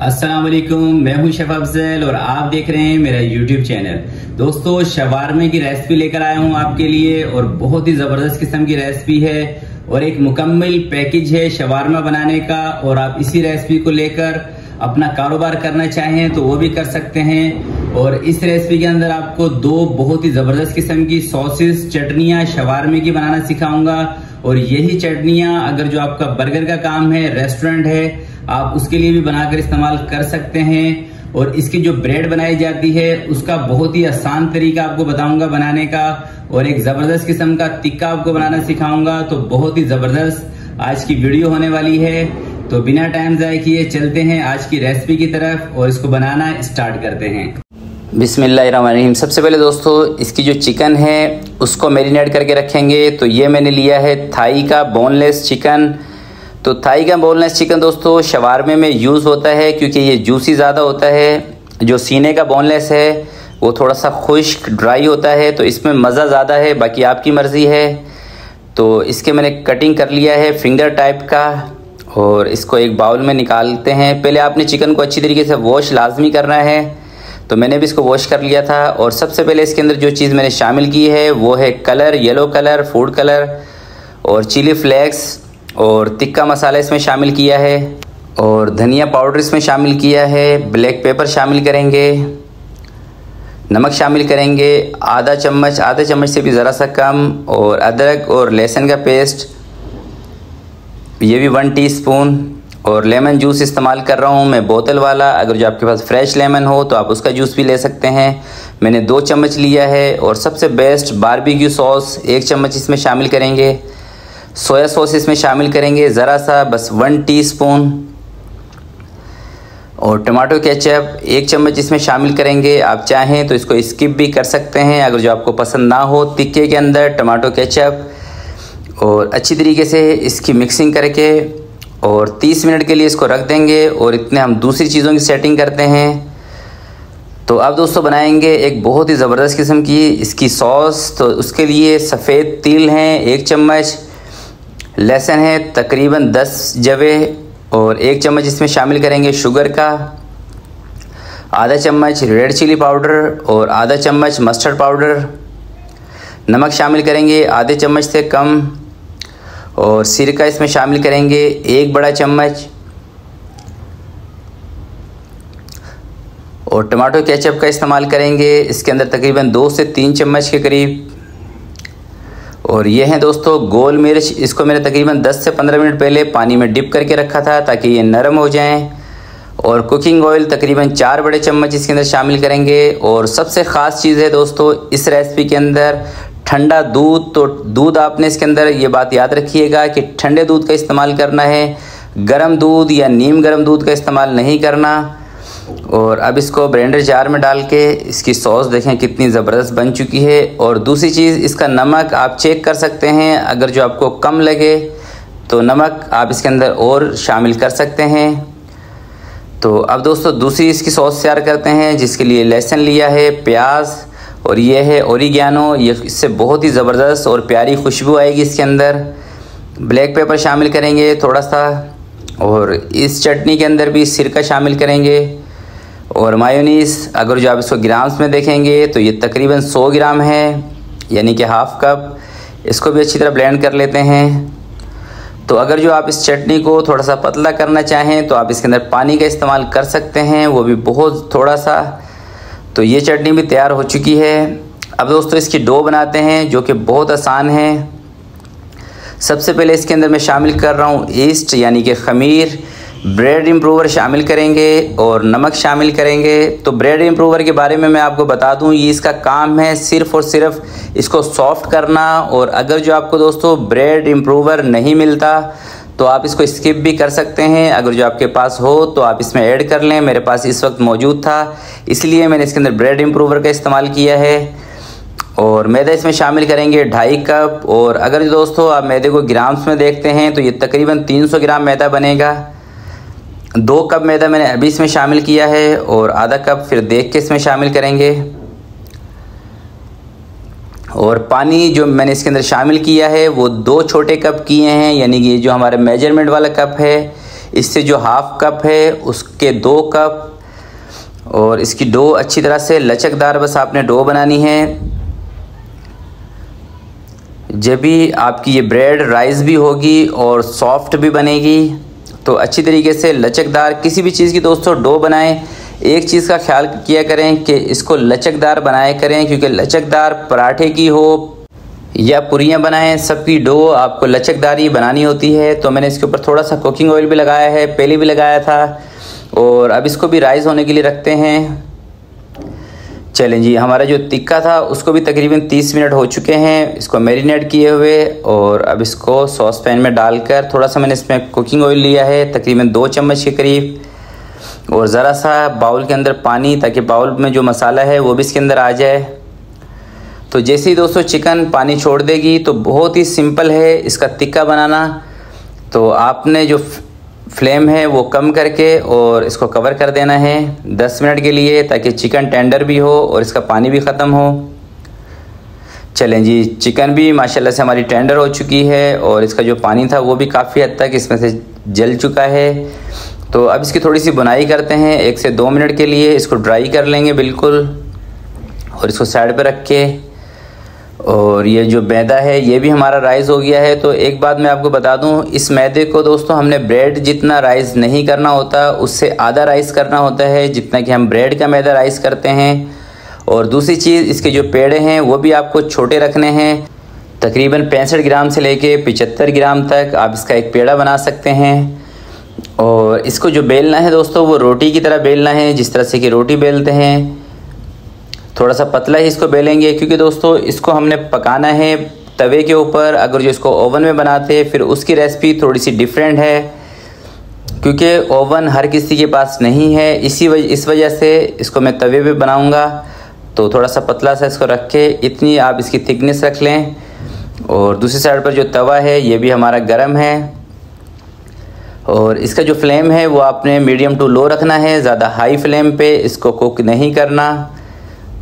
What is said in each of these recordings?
अस्सलाम वालेकुम, मैं हूं शेफ अफजल और आप देख रहे हैं मेरा यूट्यूब चैनल। दोस्तों, शवारमे की रेसिपी लेकर आया हूं आपके लिए और बहुत ही जबरदस्त किस्म की रेसिपी है और एक मुकम्मल पैकेज है शवारमा बनाने का। और आप इसी रेसिपी को लेकर अपना कारोबार करना चाहें तो वो भी कर सकते हैं। और इस रेसिपी के अंदर आपको दो बहुत ही जबरदस्त किस्म की सॉसेस चटनियां शवारमे की बनाना सिखाऊंगा। और यही चटनियां अगर जो आपका बर्गर का काम है, रेस्टोरेंट है, आप उसके लिए भी बनाकर इस्तेमाल कर सकते हैं। और इसकी जो ब्रेड बनाई जाती है उसका बहुत ही आसान तरीका आपको बताऊंगा बनाने का। और एक जबरदस्त किस्म का टिक्का आपको बनाना सिखाऊंगा। तो बहुत ही जबरदस्त आज की वीडियो होने वाली है। तो बिना टाइम जाए किए चलते हैं आज की रेसिपी की तरफ और इसको बनाना स्टार्ट करते हैं। बिस्मिल्लाहिर्रहमानिर्रहीम। सबसे पहले दोस्तों, इसकी जो चिकन है उसको मैरिनेट करके रखेंगे। तो ये मैंने लिया है थाई का बोनलेस चिकन। तो थाई का बोनलेस चिकन दोस्तों शवारमे में यूज़ होता है क्योंकि ये जूसी ज़्यादा होता है। जो सीने का बोनलेस है वो थोड़ा सा खुश्क ड्राई होता है, तो इसमें मज़ा ज़्यादा है। बाकी आपकी मर्ज़ी है। तो इसके मैंने कटिंग कर लिया है फिंगर टाइप का और इसको एक बाउल में निकालते हैं। पहले आपने चिकन को अच्छी तरीके से वॉश लाजमी करना है। तो मैंने भी इसको वॉश कर लिया था। और सबसे पहले इसके अंदर जो चीज़ मैंने शामिल की है वो है colour, yellow colour, food colour और चिली फ्लेक्स और तिक्का मसाला इसमें शामिल किया है और धनिया पाउडर इसमें शामिल किया है। ब्लैक पेपर शामिल करेंगे, नमक शामिल करेंगे आधा चम्मच से भी ज़रा सा कम। और अदरक और लहसुन का पेस्ट ये भी 1 टीस्पून। और लेमन जूस इस्तेमाल कर रहा हूँ मैं बोतल वाला। अगर जो आपके पास फ्रेश लेमन हो तो आप उसका जूस भी ले सकते हैं। मैंने 2 चम्मच लिया है। और सबसे बेस्ट बारबेक्यू सॉस 1 चम्मच इसमें शामिल करेंगे। सोया सॉस इसमें शामिल करेंगे ज़रा सा, बस 1 टीस्पून। और टमाटो केचप 1 चम्मच इसमें शामिल करेंगे। आप चाहें तो इसको स्किप भी कर सकते हैं अगर जो आपको पसंद ना हो तिक्के के अंदर टमाटो केचप। और अच्छी तरीके से इसकी मिक्सिंग करके और 30 मिनट के लिए इसको रख देंगे। और इतने हम दूसरी चीज़ों की सेटिंग करते हैं। तो अब दोस्तों बनाएंगे एक बहुत ही ज़बरदस्त किस्म की इसकी सॉस। तो उसके लिए सफ़ेद तिल हैं 1 चम्मच, लहसुन है तकरीबन 10 जवे और 1 चम्मच इसमें शामिल करेंगे शुगर का, आधा चम्मच रेड चिली पाउडर और आधा चम्मच मस्टर्ड पाउडर। नमक शामिल करेंगे आधे चम्मच से कम। और सिरका इसमें शामिल करेंगे 1 बड़ा चम्मच। और टमाटो केचप का इस्तेमाल करेंगे इसके अंदर तकरीबन 2 से 3 चम्मच के करीब। और ये है दोस्तों गोल मिर्च। इसको मैंने तकरीबन 10 से 15 मिनट पहले पानी में डिप करके रखा था ताकि ये नरम हो जाएं। और कुकिंग ऑयल तकरीबन 4 बड़े चम्मच इसके अंदर शामिल करेंगे। और सबसे ख़ास चीज़ है दोस्तों इस रेसिपी के अंदर ठंडा दूध। तो दूध आपने इसके अंदर ये बात याद रखिएगा कि ठंडे दूध का इस्तेमाल करना है, गर्म दूध या नीम गर्म दूध का इस्तेमाल नहीं करना। और अब इसको ब्लेंडर जार में डाल के इसकी सॉस देखें कितनी ज़बरदस्त बन चुकी है। और दूसरी चीज़ इसका नमक आप चेक कर सकते हैं। अगर जो आपको कम लगे तो नमक आप इसके अंदर और शामिल कर सकते हैं। तो अब दोस्तों दूसरी इसकी सॉस तैयार करते हैं जिसके लिए लहसुन लिया है, प्याज और ये है ओरिगैनो। ये इससे बहुत ही ज़बरदस्त और प्यारी खुशबू आएगी इसके अंदर। ब्लैक पेपर शामिल करेंगे थोड़ा सा। और इस चटनी के अंदर भी सिरका शामिल करेंगे। और मायोनीज़ अगर जो आप इसको ग्राम्स में देखेंगे तो ये तकरीबन 100 ग्राम है यानी कि हाफ़ कप। इसको भी अच्छी तरह ब्लेंड कर लेते हैं। तो अगर जो आप इस चटनी को थोड़ा सा पतला करना चाहें तो आप इसके अंदर पानी का इस्तेमाल कर सकते हैं, वो भी बहुत थोड़ा सा। तो ये चटनी भी तैयार हो चुकी है। अब दोस्तों इसकी डो बनाते हैं जो कि बहुत आसान है। सबसे पहले इसके अंदर मैं शामिल कर रहा हूँ ईस्ट यानी कि खमीर। ब्रेड इम्प्रूवर शामिल करेंगे और नमक शामिल करेंगे। तो ब्रेड इम्प्रूवर के बारे में मैं आपको बता दूं, ये इसका काम है सिर्फ़ और सिर्फ इसको सॉफ्ट करना। और अगर जो आपको दोस्तों ब्रेड इम्प्रूवर नहीं मिलता तो आप इसको स्किप भी कर सकते हैं। अगर जो आपके पास हो तो आप इसमें ऐड कर लें। मेरे पास इस वक्त मौजूद था इसलिए मैंने इसके अंदर ब्रेड इम्प्रूवर का इस्तेमाल किया है। और मैदा इसमें शामिल करेंगे 2.5 कप। और अगर जो दोस्तों आप मैदे को ग्राम्स में देखते हैं तो ये तकरीबन 300 ग्राम मैदा बनेगा। 2 कप मैदा मैंने अभी इसमें शामिल किया है और आधा कप फिर देख के इसमें शामिल करेंगे। और पानी जो मैंने इसके अंदर शामिल किया है वो 2 छोटे कप किए हैं, यानी कि जो हमारा मेजरमेंट वाला कप है इससे जो हाफ कप है उसके 2 कप। और इसकी डो अच्छी तरह से लचकदार बस आपने डो बनानी है। जब भी आपकी ये ब्रेड राइस भी होगी और सॉफ्ट भी बनेगी, तो अच्छी तरीके से लचकदार किसी भी चीज़ की दोस्तों डो बनाएं। एक चीज़ का ख्याल किया करें कि इसको लचकदार बनाया करें, क्योंकि लचकदार पराठे की हो या पूरियाँ बनाएं, सबकी डो आपको लचकदार ही बनानी होती है। तो मैंने इसके ऊपर थोड़ा सा कुकिंग ऑयल भी लगाया है, पहले भी लगाया था, और अब इसको भी राइस होने के लिए रखते हैं। चलें जी, हमारा जो टिक्का था उसको भी तकरीबन 30 मिनट हो चुके हैं इसको मैरिनेट किए हुए। और अब इसको सॉस पैन में डालकर थोड़ा सा मैंने इसमें कुकिंग ऑयल लिया है, तकरीबन 2 चम्मच के करीब, और ज़रा सा बाउल के अंदर पानी, ताकि बाउल में जो मसाला है वो भी इसके अंदर आ जाए। तो जैसे ही दोस्तों चिकन पानी छोड़ देगी, तो बहुत ही सिंपल है इसका टिक्का बनाना। तो आपने जो फ्लेम है वो कम करके और इसको कवर कर देना है 10 मिनट के लिए, ताकि चिकन टेंडर भी हो और इसका पानी भी ख़त्म हो। चलें जी, चिकन भी माशाल्लाह से हमारी टेंडर हो चुकी है और इसका जो पानी था वो भी काफ़ी हद तक इसमें से जल चुका है। तो अब इसकी थोड़ी सी बुनाई करते हैं 1 से 2 मिनट के लिए। इसको ड्राई कर लेंगे बिल्कुल, और इसको साइड पे रख के। और ये जो मैदा है ये भी हमारा राइस हो गया है। तो एक बात मैं आपको बता दूं, इस मैदे को दोस्तों हमने ब्रेड जितना राइस नहीं करना होता, उससे आधा राइस करना होता है, जितना कि हम ब्रेड का मैदा राइस करते हैं। और दूसरी चीज़, इसके जो पेड़े हैं वो भी आपको छोटे रखने हैं, तकरीबन 65 ग्राम से लेके 75 ग्राम तक आप इसका एक पेड़ा बना सकते हैं। और इसको जो बेलना है दोस्तों, वो रोटी की तरह बेलना है, जिस तरह से कि रोटी बेलते हैं। थोड़ा सा पतला ही इसको बेलेंगे, क्योंकि दोस्तों इसको हमने पकाना है तवे के ऊपर। अगर जो इसको ओवन में बनाते हैं फिर उसकी रेसिपी थोड़ी सी डिफरेंट है, क्योंकि ओवन हर किसी के पास नहीं है। इस वजह से इसको मैं तवे पे बनाऊंगा। तो थोड़ा सा पतला सा इसको रख के, इतनी आप इसकी थिकनेस रख लें। और दूसरी साइड पर जो तवा है ये भी हमारा गर्म है, और इसका जो फ्लेम है वो आपने मीडियम टू लो रखना है, ज़्यादा हाई फ्लेम पे इसको कुक नहीं करना।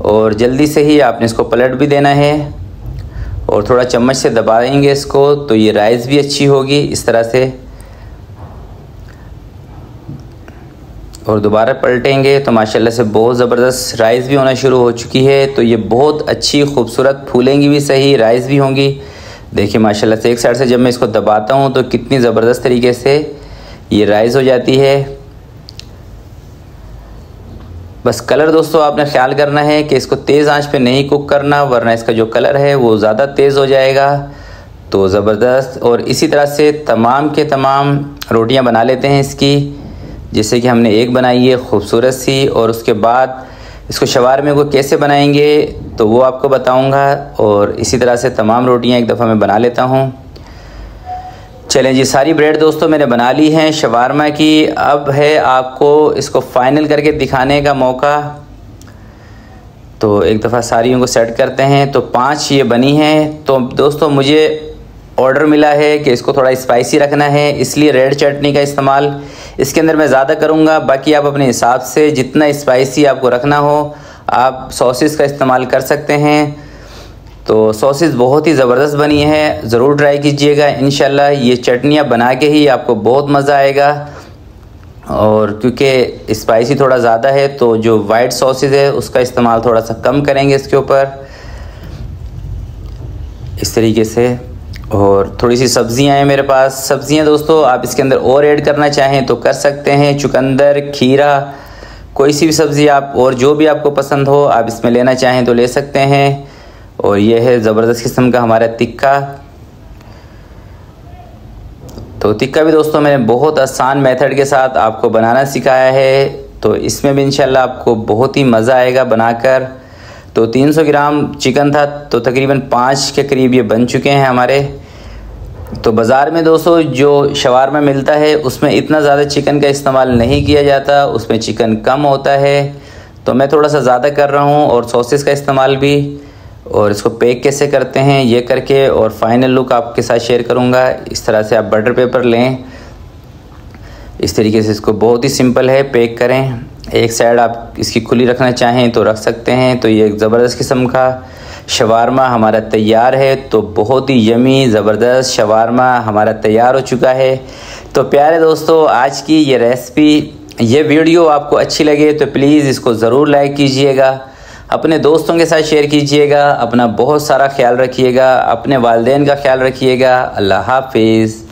और जल्दी से ही आपने इसको पलट भी देना है, और थोड़ा चम्मच से दबाएंगे इसको, तो ये राइस भी अच्छी होगी इस तरह से। और दोबारा पलटेंगे तो माशाल्लाह से बहुत ज़बरदस्त राइस भी होना शुरू हो चुकी है। तो ये बहुत अच्छी खूबसूरत फूलेंगी भी सही, राइस भी होंगी। देखिए माशाल्लाह से एक साइड से जब मैं इसको दबाता हूँ तो कितनी ज़बरदस्त तरीके से ये राइस हो जाती है। बस कलर दोस्तों आपने ख्याल करना है कि इसको तेज़ आंच पे नहीं कुक करना, वरना इसका जो कलर है वो ज़्यादा तेज़ हो जाएगा। तो ज़बरदस्त। और इसी तरह से तमाम के तमाम रोटियां बना लेते हैं इसकी, जैसे कि हमने एक बनाई है खूबसूरत सी। और उसके बाद इसको शवारमे को कैसे बनाएंगे तो वो आपको बताऊंगा। और इसी तरह से तमाम रोटियां एक दफ़ा मैं बना लेता हूँ। चलें जी, सारी ब्रेड दोस्तों मैंने बना ली हैं शवारमा की। अब है आपको इसको फाइनल करके दिखाने का मौका। तो एक दफ़ा सारियों को सेट करते हैं। तो 5 ये बनी हैं। तो दोस्तों मुझे ऑर्डर मिला है कि इसको थोड़ा स्पाइसी रखना है, इसलिए रेड चटनी का इस्तेमाल इसके अंदर मैं ज़्यादा करूँगा। बाकी आप अपने हिसाब से जितना स्पाइसी आपको रखना हो आप सॉसेस का इस्तेमाल कर सकते हैं। तो सॉसेस बहुत ही ज़बरदस्त बनी है, ज़रूर ट्राई कीजिएगा। इंशाल्लाह ये चटनियाँ बना के ही आपको बहुत मज़ा आएगा। और क्योंकि स्पाइसी थोड़ा ज़्यादा है तो जो वाइट सॉसेस है उसका इस्तेमाल थोड़ा सा कम करेंगे इसके ऊपर, इस तरीके से। और थोड़ी सी सब्ज़ियाँ हैं मेरे पास। सब्ज़ियाँ दोस्तों आप इसके अंदर और ऐड करना चाहें तो कर सकते हैं, चुकंदर, खीरा, कोई सी भी सब्ज़ी आप और जो भी आपको पसंद हो आप इसमें लेना चाहें तो ले सकते हैं। और ये है ज़बरदस्त किस्म का हमारा टिक्का। तो टिक्का भी दोस्तों मैंने बहुत आसान मेथड के साथ आपको बनाना सिखाया है, तो इसमें भी इंशाल्लाह आपको बहुत ही मज़ा आएगा बनाकर। तो 300 ग्राम चिकन था, तो तकरीबन 5 के करीब ये बन चुके हैं हमारे। तो बाज़ार में दोस्तों जो शवारमा मिलता है उसमें इतना ज़्यादा चिकन का इस्तेमाल नहीं किया जाता, उसमें चिकन कम होता है। तो मैं थोड़ा सा ज़्यादा कर रहा हूँ, और सॉसेस का इस्तेमाल भी। और इसको पैक कैसे करते हैं ये करके और फाइनल लुक आपके साथ शेयर करूंगा। इस तरह से आप बटर पेपर लें, इस तरीके से इसको बहुत ही सिंपल है, पैक करें। एक साइड आप इसकी खुली रखना चाहें तो रख सकते हैं। तो ये एक ज़बरदस्त किस्म का शवारमा हमारा तैयार है। तो बहुत ही यमी ज़बरदस्त शवारमा हमारा तैयार हो चुका है। तो प्यारे दोस्तों, आज की ये रेसिपी, ये वीडियो आपको अच्छी लगे तो प्लीज़ इसको ज़रूर लाइक कीजिएगा, अपने दोस्तों के साथ शेयर कीजिएगा, अपना बहुत सारा ख्याल रखिएगा, अपने वालिदैन का ख्याल रखिएगा। अल्लाह हाफिज़।